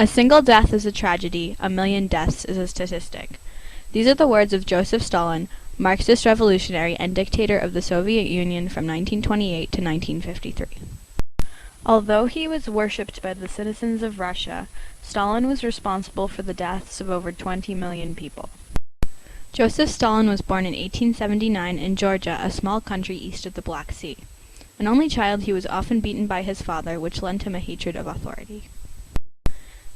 A single death is a tragedy, a million deaths is a statistic. These are the words of Joseph Stalin, Marxist revolutionary and dictator of the Soviet Union from 1928 to 1953. Although he was worshipped by the citizens of Russia, Stalin was responsible for the deaths of over 20 million people. Joseph Stalin was born in 1879 in Georgia, a small country east of the Black Sea. An only child, he was often beaten by his father, which lent him a hatred of authority.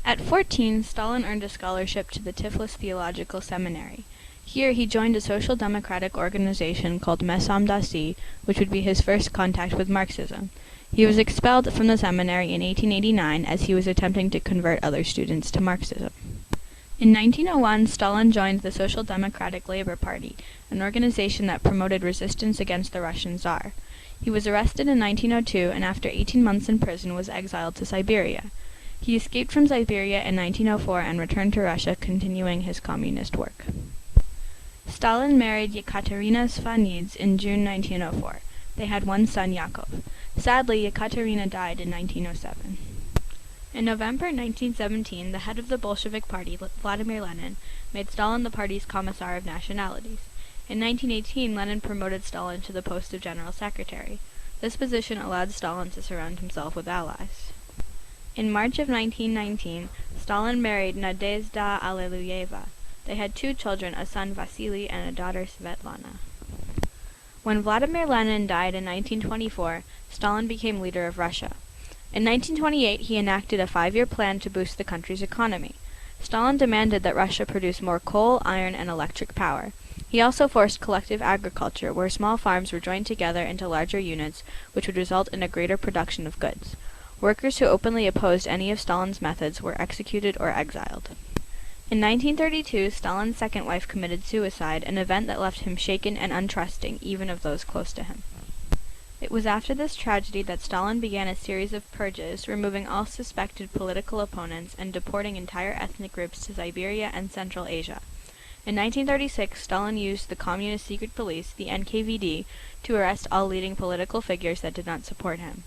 At 14, Stalin earned a scholarship to the Tiflis Theological Seminary. Here he joined a social democratic organization called Messamdasi, which would be his first contact with Marxism. He was expelled from the seminary in 1889 as he was attempting to convert other students to Marxism. In 1901, Stalin joined the Social Democratic Labor Party, an organization that promoted resistance against the Russian Tsar. He was arrested in 1902 and after 18 months in prison was exiled to Siberia. He escaped from Siberia in 1904 and returned to Russia, continuing his communist work. Stalin married Yekaterina Svanidze in June 1904. They had one son, Yakov. Sadly, Yekaterina died in 1907. In November 1917, the head of the Bolshevik Party, Vladimir Lenin, made Stalin the party's Commissar of Nationalities. In 1918, Lenin promoted Stalin to the post of General Secretary. This position allowed Stalin to surround himself with allies. In March of 1919, Stalin married Nadezhda Aleluyeva. They had two children, a son Vasily and a daughter Svetlana. When Vladimir Lenin died in 1924, Stalin became leader of Russia. In 1928, he enacted a 5-year plan to boost the country's economy. Stalin demanded that Russia produce more coal, iron, and electric power. He also forced collective agriculture, where small farms were joined together into larger units, which would result in a greater production of goods. Workers who openly opposed any of Stalin's methods were executed or exiled. In 1932, Stalin's second wife committed suicide, an event that left him shaken and untrusting, even of those close to him. It was after this tragedy that Stalin began a series of purges, removing all suspected political opponents and deporting entire ethnic groups to Siberia and Central Asia. In 1936, Stalin used the Communist Secret Police, the NKVD, to arrest all leading political figures that did not support him.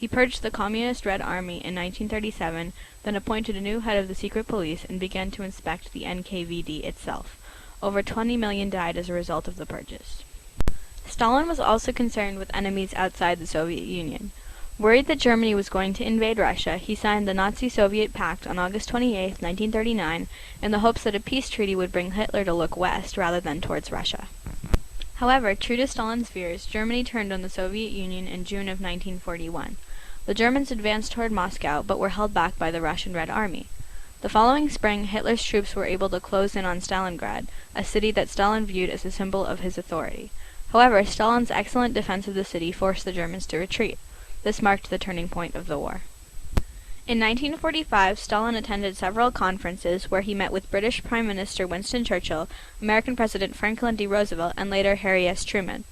He purged the Communist Red Army in 1937, then appointed a new head of the secret police and began to inspect the NKVD itself. Over 20 million died as a result of the purges. Stalin was also concerned with enemies outside the Soviet Union. Worried that Germany was going to invade Russia, he signed the Nazi-Soviet Pact on August 28, 1939, in the hopes that a peace treaty would bring Hitler to look west rather than towards Russia. However, true to Stalin's fears, Germany turned on the Soviet Union in June of 1941. The Germans advanced toward Moscow, but were held back by the Russian Red Army. The following spring, Hitler's troops were able to close in on Stalingrad, a city that Stalin viewed as a symbol of his authority. However, Stalin's excellent defense of the city forced the Germans to retreat. This marked the turning point of the war. In 1945, Stalin attended several conferences where he met with British Prime Minister Winston Churchill, American President Franklin D. Roosevelt, and later Harry S. Truman.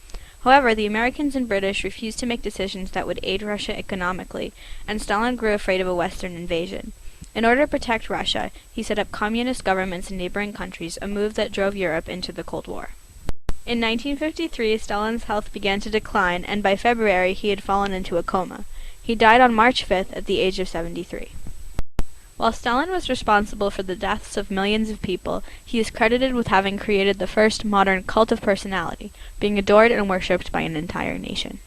However, the Americans and British refused to make decisions that would aid Russia economically, and Stalin grew afraid of a Western invasion. In order to protect Russia, he set up communist governments in neighboring countries, a move that drove Europe into the Cold War. In 1953, Stalin's health began to decline, and by February he had fallen into a coma. He died on March 5th at the age of 73. While Stalin was responsible for the deaths of millions of people, he is credited with having created the first modern cult of personality, being adored and worshipped by an entire nation.